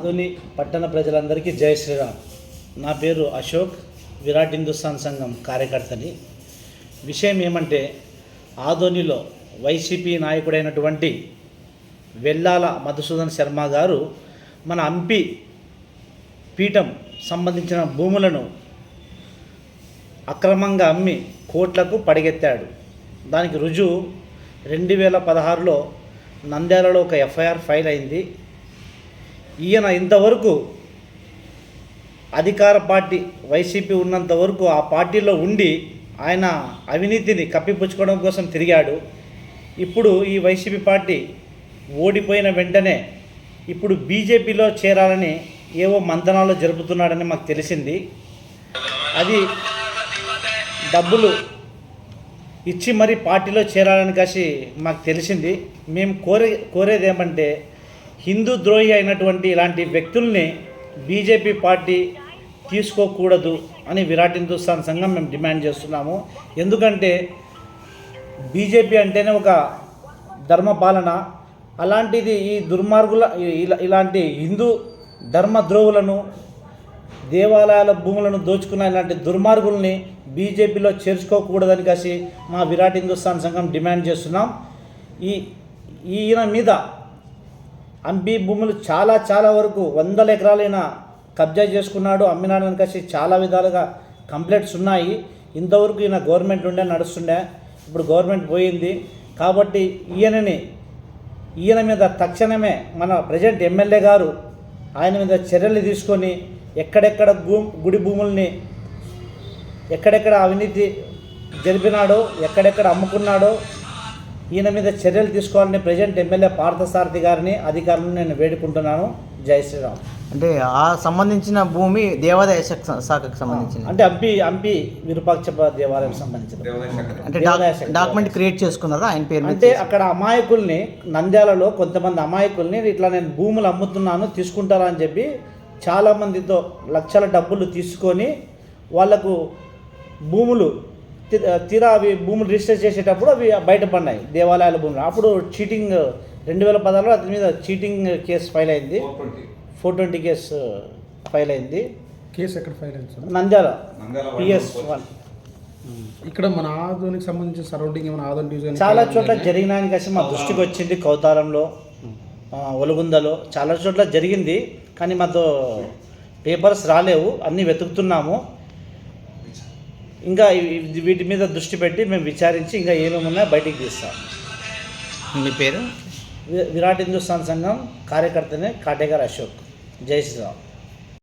ఆదోని పట్టణ ప్రజలందరికీ జై శ్రీరామ్. నా పేరు అశోక్, విరాట్ హిందుస్థాన్ సంఘం కార్యకర్తని. విషయం ఏమంటే, ఆదోనిలో వైసీపీ నాయకుడైనటువంటి వెల్లాల మధుసూదన్ శర్మ గారు మన హంపి పీఠం సంబంధించిన భూములను అక్రమంగా అమ్మి కోట్లకు పడిగెత్తాడు. దానికి రుజువు 2016లో నంద్యాలలో ఒక ఎఫ్ఐఆర్ ఫైల్ అయింది. ఈయన ఇంతవరకు అధికార పార్టీ వైసీపీ ఉన్నంత వరకు ఆ పార్టీలో ఉండి ఆయన అవినీతిని కప్పిపుచ్చుకోవడం కోసం తిరిగాడు. ఇప్పుడు ఈ వైసీపీ పార్టీ ఓడిపోయిన వెంటనే ఇప్పుడు బీజేపీలో చేరాలని ఏవో మంతనాలు జరుపుతున్నాడని మాకు తెలిసింది. అది డబ్బులు ఇచ్చి మరీ పార్టీలో చేరాలని కాసి మాకు తెలిసింది. మేము కోరేది ఏమంటే, హిందూ ద్రోహి అయినటువంటి ఇలాంటి వ్యక్తుల్ని బీజేపీ పార్టీ తీసుకోకూడదు అని విరాట్ హిందుస్థాన్ సంఘం మేము డిమాండ్ చేస్తున్నాము. ఎందుకంటే బీజేపీ అంటేనే ఒక ధర్మపాలన. అలాంటిది ఈ దుర్మార్గుల ఇలాంటి హిందూ ధర్మద్రోహులను, దేవాలయాల భూములను దోచుకున్న ఇలాంటి దుర్మార్గుల్ని బీజేపీలో చేర్చుకోకూడదని కాసి మా విరాట్ హిందుస్థాన్ సంఘం డిమాండ్ చేస్తున్నాం. ఈయన మీద హంపి భూములు చాలా వరకు 100 ఎకరాలైన కబ్జా చేసుకున్నాడు, అమ్మినాడని కాసి చాలా విధాలుగా కంప్లైంట్స్ ఉన్నాయి. ఇంతవరకు ఈయన గవర్నమెంట్ ఉండే నడుస్తుండే, ఇప్పుడు గవర్నమెంట్ పోయింది. కాబట్టి ఈయన మీద తక్షణమే మన ప్రజెంట్ ఎమ్మెల్యే గారు ఆయన మీద చర్యలు తీసుకొని ఎక్కడెక్కడ గుడి భూముల్ని ఎక్కడెక్కడ అవినీతి జరిపినాడో, ఎక్కడెక్కడ అమ్ముకున్నాడో ఈయన మీద చర్యలు తీసుకోవాలని ప్రజెంట్ ఎమ్మెల్యే పార్థసారథి గారిని, అధికారులను నేను వేడుకుంటున్నాను. జై శ్రీరామ్. అంటే ఆ సంబంధించిన భూమి దేవాదాయ శాఖకు సంబంధించింది, అంటే హంపి విరూపాక్ష దేవాలయం సంబంధించిన, అంటే డాక్యుమెంట్ క్రియేట్ చేసుకున్నారా ఆయన పేరు? అంటే అక్కడ అమాయకుల్ని, నంద్యాలలో కొంతమంది అమాయకుల్ని ఇట్లా నేను భూములు అమ్ముతున్నాను తీసుకుంటారా అని చెప్పి చాలామందితో లక్షల డబ్బులు తీసుకొని వాళ్ళకు భూములు తీరా అవి భూములు రిజిస్టర్ చేసేటప్పుడు అవి బయటపడినాయి, దేవాలయాల భూములు. అప్పుడు చీటింగ్ 2016లో అతని మీద చీటింగ్ కేసు ఫైల్ అయింది, 420 కేసు ఫైల్ అయింది. కేసు ఎక్కడ ఫైల్ అయింది? నంద్యాల PS1. ఇక్కడ మన ఆదోనికి సంబంధించిన సరౌండింగ్ ఏమైనా ఆదోని డివిజన్ చాలా చోట్ల జరిగినాయని కలిసి మా దృష్టికి వచ్చింది. కౌతారంలో, ఒలుగుందలో చాలా చోట్ల జరిగింది, కానీ మాతో పేపర్స్ రాలేవు, అన్నీ వెతుకుతున్నాము. ఇంకా వీటి మీద దృష్టి పెట్టి మేము విచారించి ఇంకా ఏమేమి ఉన్నాయో బయటికి తీస్తాం. మీ పేరు? విరాట్ హిందుస్థాన్ సంఘం కార్యకర్తనే, కాటేగారు అశోక్. జై శ్రీరామ్.